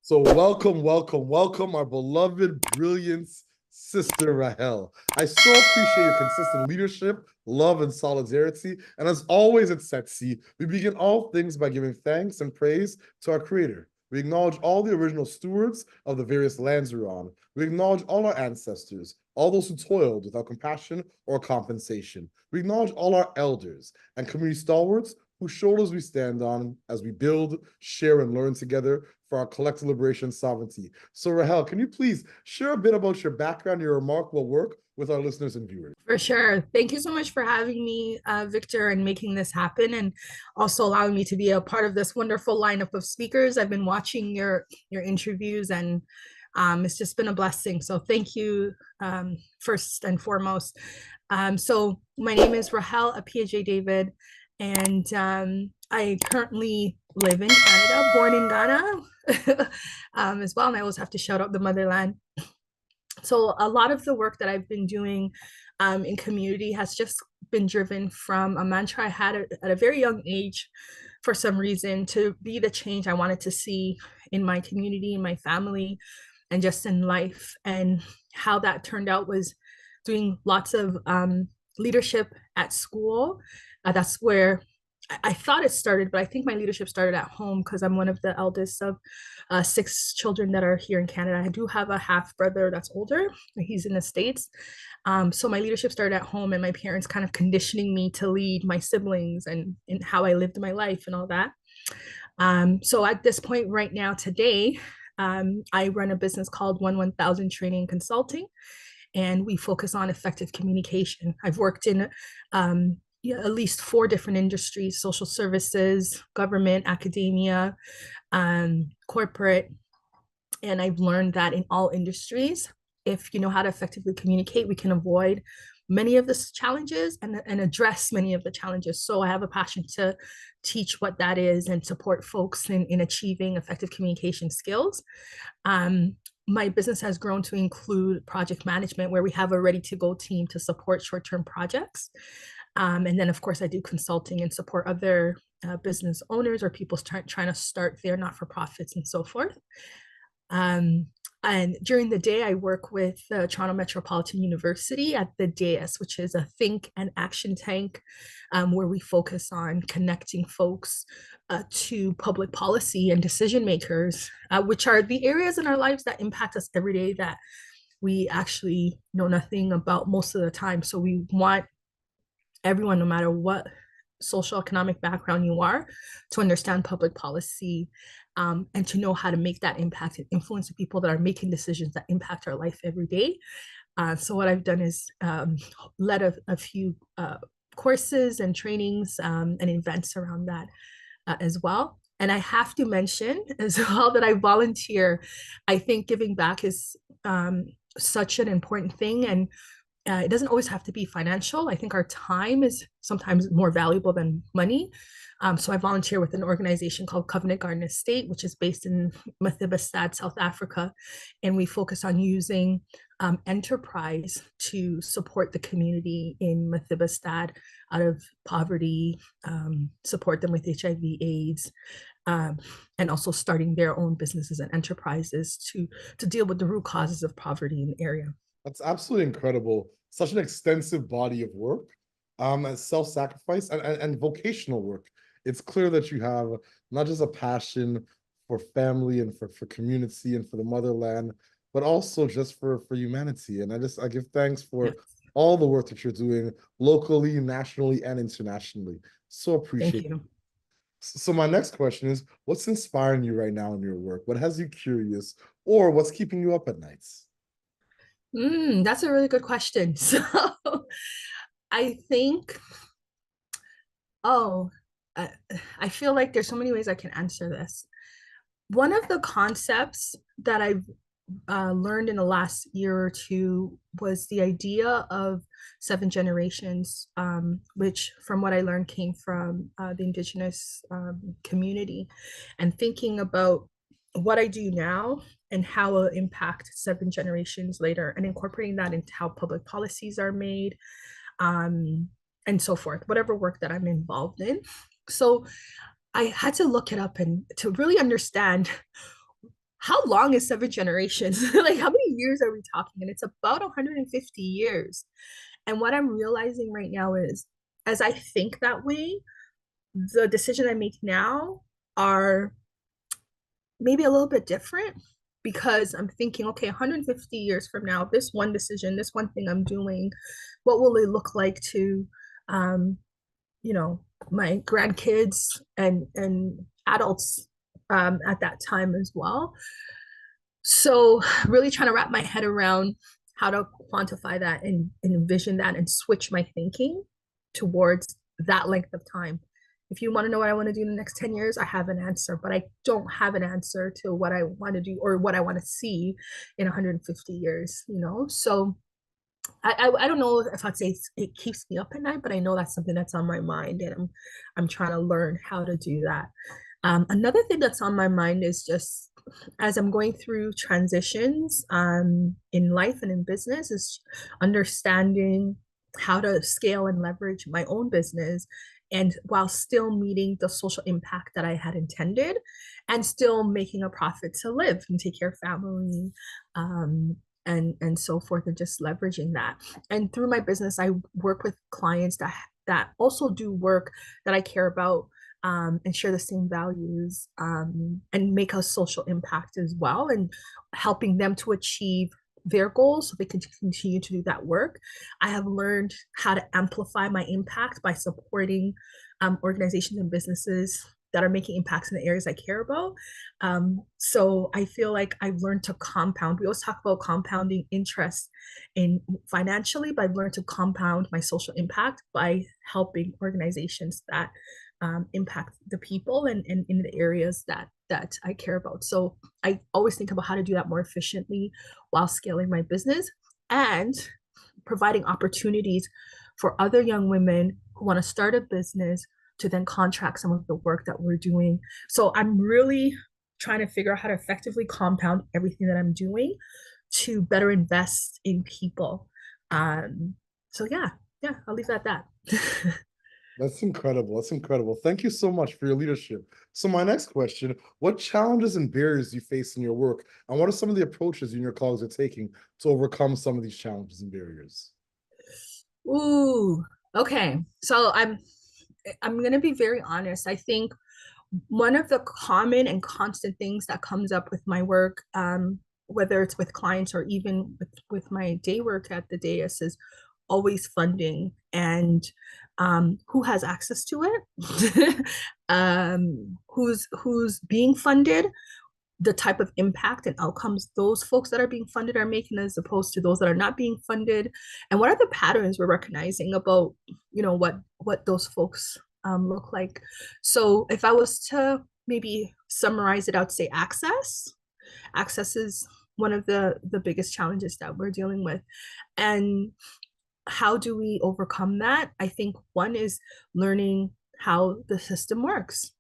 So welcome, our beloved brilliance sister Rahel. I so appreciate your consistent leadership, love, and solidarity. And as always at SETC, we begin all things by giving thanks and praise to our Creator. We acknowledge all the original stewards of the various lands we're on. We acknowledge all our ancestors, all those who toiled without compassion or compensation. We acknowledge all our elders and community stalwarts whose shoulders we stand on as we build, share, and learn together for our collective liberation and sovereignty. So Rahel, can you please share a bit about your background, your remarkable work with our listeners and viewers? For sure. Thank you so much for having me, Victor, and making this happen, and also allowing me to be a part of this wonderful lineup of speakers. I've been watching your interviews, and it's just been a blessing. So thank you, first and foremost. So my name is Rahel Appiagyei-David, and I currently live in Canada, born in Ghana, as well. And I always have to shout out the motherland. So a lot of the work that I've been doing in community has just been driven from a mantra I had at a very young age for some reason, to be the change I wanted to see in my community, in my family, and just in life. And how that turned out was doing lots of leadership at school. That's where I thought it started, but I think my leadership started at home because I'm one of the eldest of six children that are here in Canada. I do have a half brother that's older. He's in the States. So my leadership started at home, and my parents kind of conditioning me to lead my siblings and how I lived my life and all that. So at this point right now, today, I run a business called ONE1000 Training and Consulting, and we focus on effective communication. I've worked in at least four different industries: social services, government, academia, corporate. And I've learned that in all industries, if you know how to effectively communicate, we can avoid many of the challenges and address many of the challenges. So I have a passion to teach what that is and support folks in achieving effective communication skills. My business has grown to include project management, where we have a ready to go team to support short-term projects. And then, of course, I do consulting and support other business owners or people trying to start their not-for-profits and so forth. And during the day, I work with Toronto Metropolitan University at the DAIS, which is a think and action tank, where we focus on connecting folks to public policy and decision makers, which are the areas in our lives that impact us every day that we actually know nothing about most of the time. So we want everyone, no matter what social economic background you are, to understand public policy, and to know how to make that impact and influence the people that are making decisions that impact our life every day. So what I've done is led a few courses and trainings and events around that as well. And I have to mention as well that I volunteer. I think giving back is such an important thing, and it doesn't always have to be financial. I think our time is sometimes more valuable than money. So I volunteer with an organization called Covenant Garden Estate, which is based in Methibastad, South Africa. And we focus on using enterprise to support the community in Methibastad out of poverty, support them with HIV/AIDS, and also starting their own businesses and enterprises to deal with the root causes of poverty in the area. That's absolutely incredible. Such an extensive body of work, and self-sacrifice and vocational work. It's clear that you have not just a passion for family and for community and for the motherland, but also just for humanity. And I give thanks for all the work that you're doing locally, nationally, and internationally. So appreciate it. Thank you. So my next question is, what's inspiring you right now in your work? What has you curious, or what's keeping you up at nights? That's a really good question. So I think, oh, I, I feel like there's so many ways I can answer this. One of the concepts that I've learned in the last year or two was the idea of seven generations, which, from what I learned, came from the Indigenous community, and thinking about what I do now and how it will impact seven generations later, and incorporating that into how public policies are made, and so forth, whatever work that I'm involved in. So I had to look it up and to really understand how long is 7 generations? Like, how many years are we talking? And it's about 150 years. And what I'm realizing right now is, as I think that way, the decisions I make now are maybe a little bit different because I'm thinking, okay, 150 years from now, this one decision, this one thing I'm doing, what will it look like to, um, you know, my grandkids and adults at that time as well. So really trying to wrap my head around how to quantify that and envision that and switch my thinking towards that length of time. If you want to know what I want to do in the next 10 years, I have an answer, but I don't have an answer to what I want to do or what I want to see in 150 years, you know? So I don't know if I'd say it keeps me up at night, but I know that's something that's on my mind, and I'm trying to learn how to do that. Another thing that's on my mind is just as I'm going through transitions in life and in business, is understanding how to scale and leverage my own business and while still meeting the social impact that I had intended and still making a profit to live and take care of family, and so forth, and just leveraging that. And through my business, I work with clients that also do work that I care about, and share the same values, and make a social impact as well, and helping them to achieve their goals so they can continue to do that work. I have learned how to amplify my impact by supporting organizations and businesses that are making impacts in the areas I care about. So I feel like I've learned to compound. We always talk about compounding interest in financially, but I've learned to compound my social impact by helping organizations that impact the people and in the areas that I care about. So I always think about how to do that more efficiently while scaling my business and providing opportunities for other young women who want to start a business to then contract some of the work that we're doing. So I'm really trying to figure out how to effectively compound everything that I'm doing to better invest in people. So yeah, I'll leave it at that. That's incredible. That's incredible. Thank you so much for your leadership. So my next question, what challenges and barriers do you face in your work? And what are some of the approaches you and your colleagues are taking to overcome some of these challenges and barriers? Ooh, okay. So I'm gonna be very honest. I think one of the common and constant things that comes up with my work, whether it's with clients or even with my day work at the dais, is always funding and who has access to it, who's being funded, the type of impact and outcomes those folks that are being funded are making as opposed to those that are not being funded, and what are the patterns we're recognizing about what those folks look like. So if I was to maybe summarize it, I would say access is one of the biggest challenges that we're dealing with. And how do we overcome that? I think one is learning how the system works.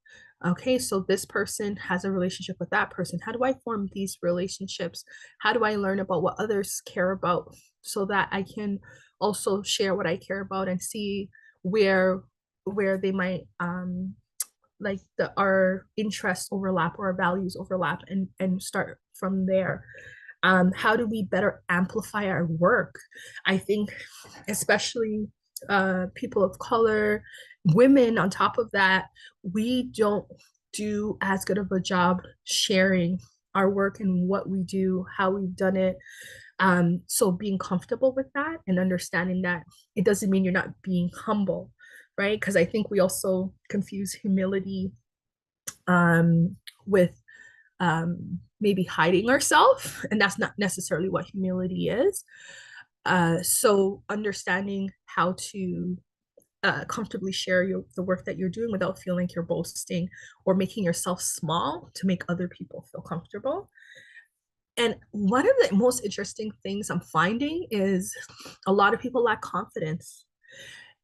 Okay, so this person has a relationship with that person. How do I form these relationships? How do I learn about what others care about so that I can also share what I care about and see where they might like our interests overlap or our values overlap, and start from there. How do we better amplify our work? I think especially people of color, women on top of that, we don't do as good of a job sharing our work and what we do, how we've done it. So being comfortable with that and understanding that it doesn't mean you're not being humble, right? Because I think we also confuse humility with maybe hiding ourselves, and that's not necessarily what humility is. So understanding how to comfortably share the work that you're doing without feeling like you're boasting or making yourself small to make other people feel comfortable. And one of the most interesting things I'm finding is a lot of people lack confidence.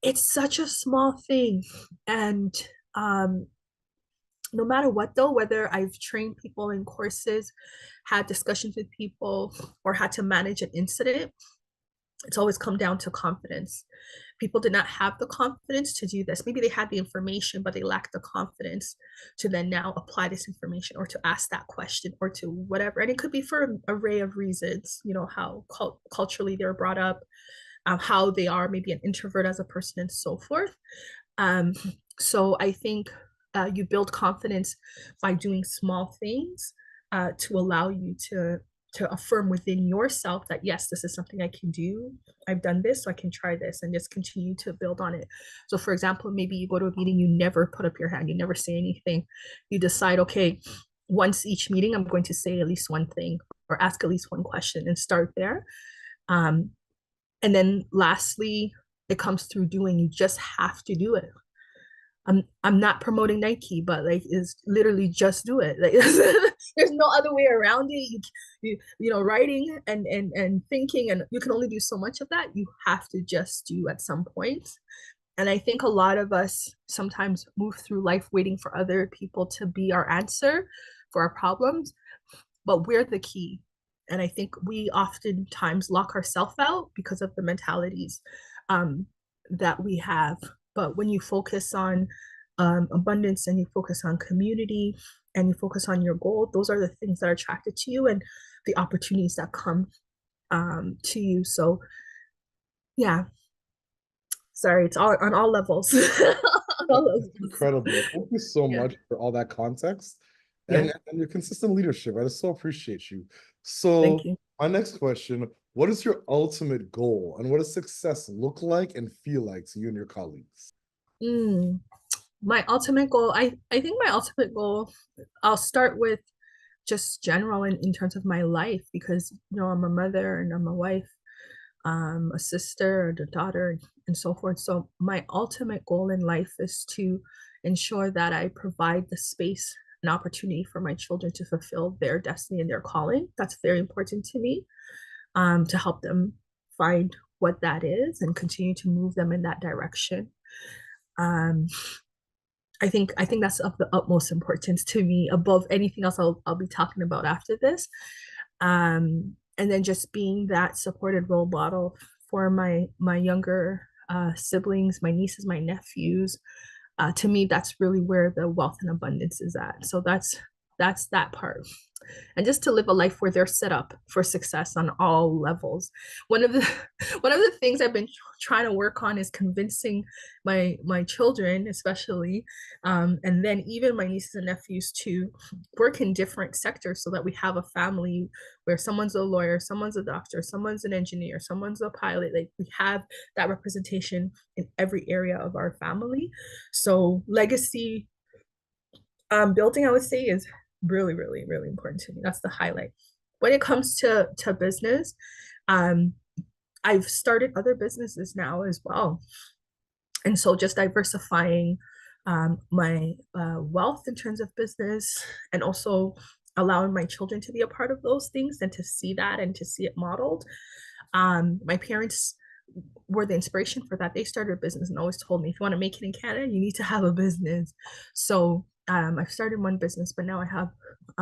It's such a small thing. And no matter what, though, whether I've trained people in courses, had discussions with people, or had to manage an incident, it's always come down to confidence. People did not have the confidence to do this. Maybe they had the information, but they lacked the confidence to then now apply this information or to ask that question or to whatever. And it could be for an array of reasons, you know, how culturally they're brought up, how they are maybe an introvert as a person, and so forth. Um, so I think you build confidence by doing small things to allow you to affirm within yourself that yes, this is something I can do. I've done this, so I can try this, and just continue to build on it. So, for example, maybe you go to a meeting, you never put up your hand, you never say anything. You decide, okay, once each meeting, I'm going to say at least one thing or ask at least one question and start there. And then lastly, it comes through doing. You just have to do it. I'm not promoting Nike, but like is literally just do it. Like there's no other way around it. You know, writing and thinking, and you can only do so much of that. You have to just do at some point. And I think a lot of us sometimes move through life waiting for other people to be our answer for our problems, but we're the key. And I think we oftentimes lock ourselves out because of the mentalities that we have. But when you focus on abundance and you focus on community and you focus on your goal, those are the things that are attracted to you and the opportunities that come to you. So, yeah, sorry, it's all on all levels. That's incredible. Thank you so Yeah. much for all that context Yeah. and your consistent leadership. I just so appreciate you. So, Thank you. my next question, what is your ultimate goal and what does success look like and feel like to you and your colleagues? Mm, my ultimate goal, I think my ultimate goal, I'll start with just general in terms of my life because, you know, I'm a mother and I'm a wife, a sister and a daughter and so forth. So my ultimate goal in life is to ensure that I provide the space and opportunity for my children to fulfill their destiny and their calling. That's very important to me, to help them find what that is and continue to move them in that direction. Um, I think that's of the utmost importance to me above anything else I'll be talking about after this. And then just being that supported role model for my younger siblings, my nieces, my nephews. To me, that's really where the wealth and abundance is at. So that's that part, and just to live a life where they're set up for success on all levels. One of the one of the things I've been trying to work on is convincing my children, especially, and then even my nieces and nephews, to work in different sectors so that we have a family where someone's a lawyer, someone's a doctor, someone's an engineer, someone's a pilot. Like we have that representation in every area of our family. So legacy building, I would say, is really, really, really important to me. That's the highlight. When it comes to business, um, I've started other businesses now as well, and so just diversifying my wealth in terms of business, and also allowing my children to be a part of those things and to see that and to see it modeled. My parents were the inspiration for that. They started a business and always told me, if you want to make it in Canada, you need to have a business. So I've started one business, but now I have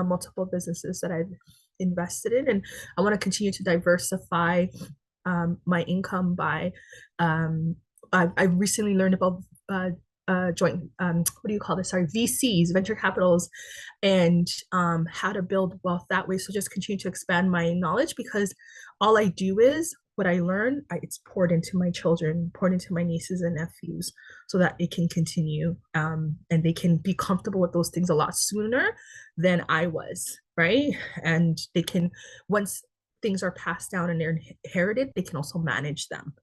multiple businesses that I've invested in, and I want to continue to diversify my income by. I recently learned about joint, what do you call this? Sorry, VCs, venture capitals, and how to build wealth that way. So just continue to expand my knowledge, because all I do is what I learn, it's poured into my children, poured into my nieces and nephews, so that it can continue, and they can be comfortable with those things a lot sooner than I was, right? And they can, once things are passed down and they're inherited, they can also manage them,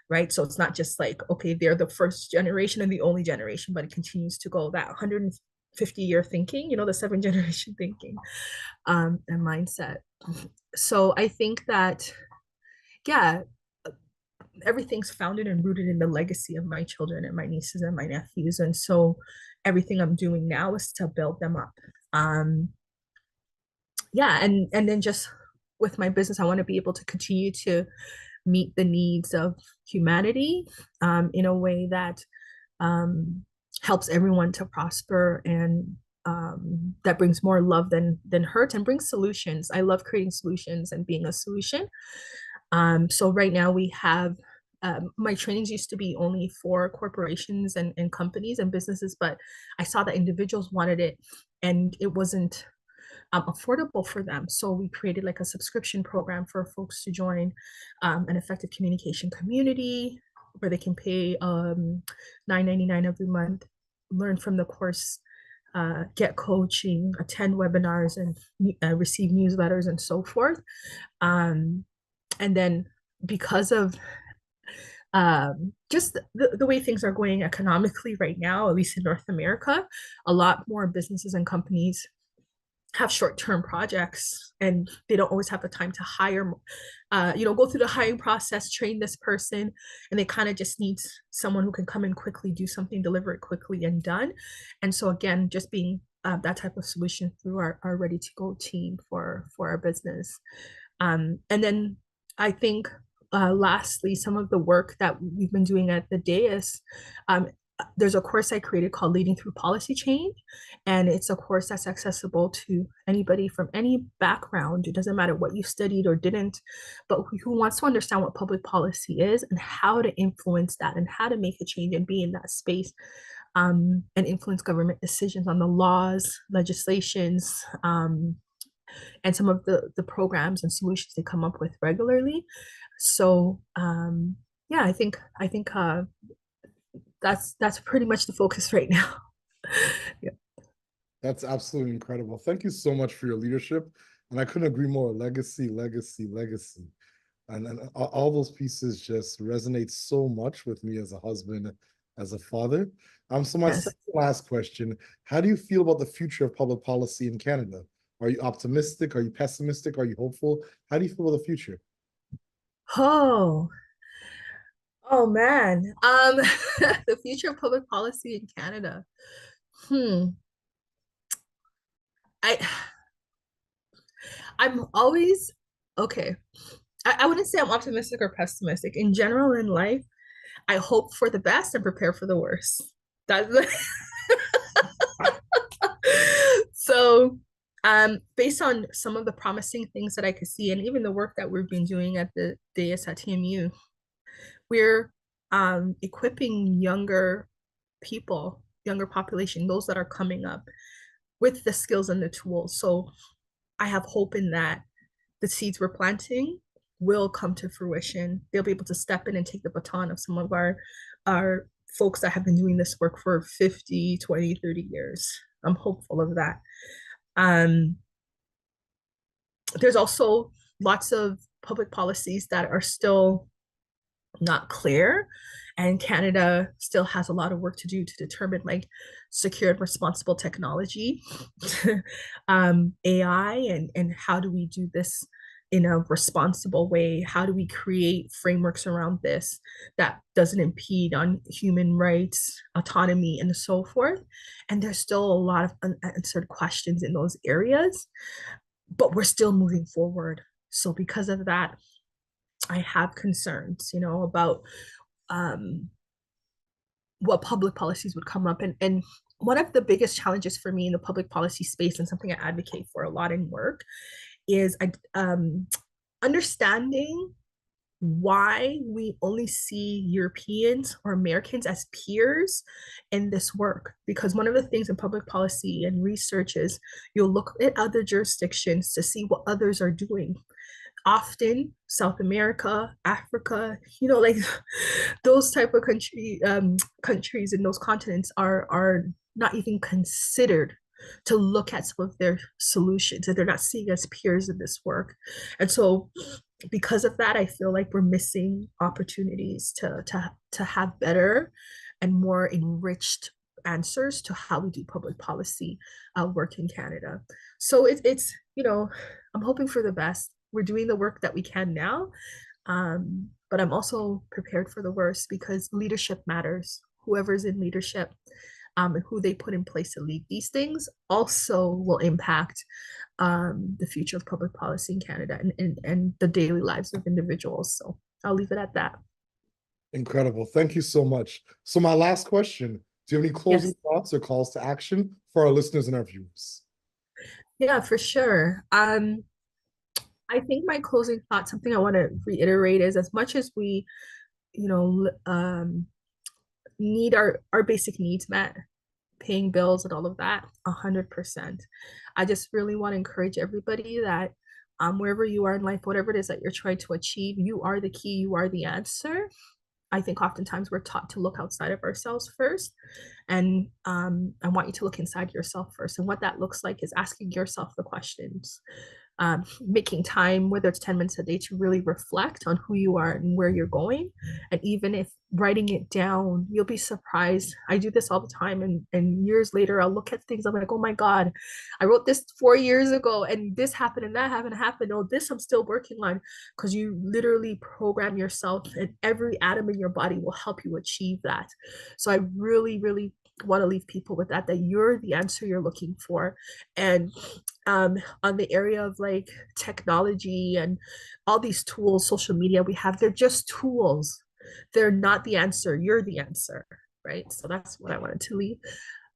right? So it's not just like, okay, they're the first generation and the only generation, but it continues to go that 150-year thinking, you know, the 7th-generation thinking, and mindset. So I think that, yeah, everything's founded and rooted in the legacy of my children and my nieces and my nephews. And so everything I'm doing now is to build them up. Yeah, and then just with my business, I want to be able to continue to meet the needs of humanity in a way that helps everyone to prosper, and that brings more love than hurt, and brings solutions. I love creating solutions and being a solution. So right now we have my trainings used to be only for corporations and companies and businesses, but I saw that individuals wanted it and it wasn't affordable for them. So we created like a subscription program for folks to join an effective communication community where they can pay $9.99 every month, learn from the course, get coaching, attend webinars, and receive newsletters and so forth. And then because of just the way things are going economically right now, at least in North America, a lot more businesses and companies have short-term projects and they don't always have the time to hire, go through the hiring process, train this person, and they kind of just need someone who can come in quickly, do something, deliver it quickly and done. And so again, just being that type of solution through our ready to go team for our business. And then I think lastly, some of the work that we've been doing at the dais, there's a course I created called Leading Through Policy Change. And it's a course that's accessible to anybody from any background. It doesn't matter what you studied or didn't, but who wants to understand what public policy is and how to influence that and how to make a change and be in that space and influence government decisions on the laws, legislations, and some of the programs and solutions they come up with regularly. So yeah, I think that's pretty much the focus right now. Yeah. That's absolutely incredible. Thank you so much for your leadership. And I couldn't agree more. Legacy, legacy, legacy. And all those pieces just resonate so much with me as a husband, as a father. So my Yes. second last question, how do you feel about the future of public policy in Canada? Are you optimistic? Are you pessimistic? Are you hopeful? How do you feel about the future? Oh, oh man. The future of public policy in Canada. Hmm. I I'm always okay. I wouldn't say I'm optimistic or pessimistic. In general, in life, I hope for the best and prepare for the worst. That's so based on some of the promising things that I could see, and even the work that we've been doing at the dais at TMU, we're equipping younger people, younger population, those that are coming up with the skills and the tools. So I have hope in that the seeds we're planting will come to fruition. They'll be able to step in and take the baton of some of our folks that have been doing this work for 50, 20, 30 years. I'm hopeful of that. Um, there's also lots of public policies that are still not clear, and Canada still has a lot of work to do to determine like secure and responsible technology, AI, and how do we do this in a responsible way? How do we create frameworks around this that doesn't impede on human rights, autonomy, and so forth? And there's still a lot of unanswered questions in those areas, but we're still moving forward. So because of that, I have concerns, about what public policies would come up. And one of the biggest challenges for me in the public policy space, and something I advocate for a lot in work, is understanding why we only see Europeans or Americans as peers in this work. Because one of the things in public policy and research is you'll look at other jurisdictions to see what others are doing. Often South America, Africa, like those type of countries in those continents are not even considered to look at some of their solutions, and they're not seeing as peers in this work. And so because of that, I feel like we're missing opportunities to have better and more enriched answers to how we do public policy work in Canada. So it's I'm hoping for the best. We're doing the work that we can now, but I'm also prepared for the worst because leadership matters. Whoever's in leadership and who they put in place to lead these things also will impact the future of public policy in Canada and the daily lives of individuals. So I'll leave it at that. Incredible. Thank you so much. So my last question, do you have any closing Yes. thoughts or calls to action for our listeners and our viewers? Yeah, for sure. I think my closing thought, something I want to reiterate is as much as we, you know, need our basic needs met, paying bills and all of that, 100%. I just really want to encourage everybody that wherever you are in life, whatever it is that you're trying to achieve, you are the key, you are the answer. I think oftentimes we're taught to look outside of ourselves first. And I want you to look inside yourself first. And what that looks like is asking yourself the questions, making time, whether it's 10 minutes a day, to really reflect on who you are and where you're going. And even if writing it down, you'll be surprised. I do this all the time. And years later, I'll look at things. I'm like, oh my God, I wrote this 4 years ago and this happened and that happened. Oh, this I'm still working on, because you literally program yourself and every atom in your body will help you achieve that. So I really, really want to leave people with that, that you're the answer you're looking for. And on the area of like technology and all these tools, social media we have, they're just tools. They're not the answer. You're the answer, right? So that's what I wanted to leave.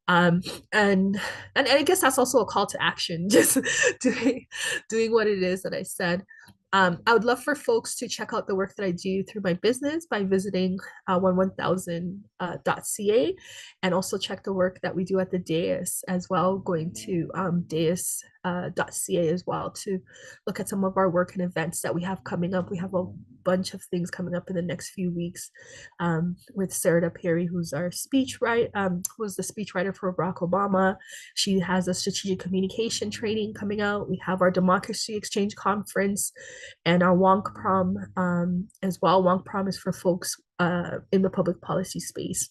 Um, and and I guess that's also a call to action, just doing what it is that I said. I would love for folks to check out the work that I do through my business by visiting one1000.ca, and also check the work that we do at the DAIS as well, going to DAIS.ca as well to look at some of our work and events that we have coming up. We have a bunch of things coming up in the next few weeks with Sarah Perry, who's our who's the speechwriter for Barack Obama. She has a strategic communication training coming out. We have our Democracy Exchange Conference and our Wonk Prom as well. Wonk Prom is for folks in the public policy space,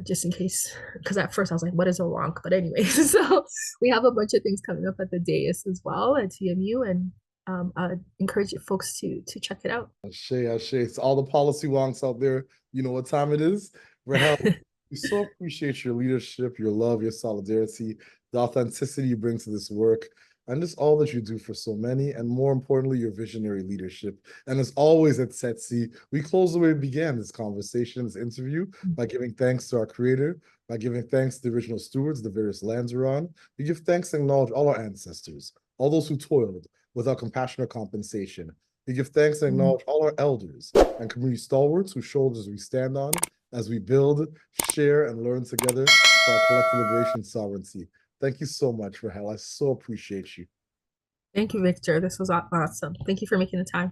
just in case, because at first I was like, what is a wonk? But anyway, so we have a bunch of things coming up at the DAIS as well at TMU, and I encourage folks to check it out. Ashe. It's all the policy wonks out there. You know what time it is. Rahel, we so appreciate your leadership, your love, your solidarity, the authenticity you bring to this work, and just all that you do for so many, and more importantly, your visionary leadership. And as always at SETC, we close the way we began this conversation, this interview, by giving thanks to our creator, by giving thanks to the original stewards, the various lands we're on. We give thanks and acknowledge all our ancestors, all those who toiled without compassion or compensation. We give thanks and acknowledge all our elders and community stalwarts whose shoulders we stand on as we build, share, and learn together for our collective liberation and sovereignty. Thank you so much, Rahel. I so appreciate you. Thank you, Victor. This was awesome. Thank you for making the time.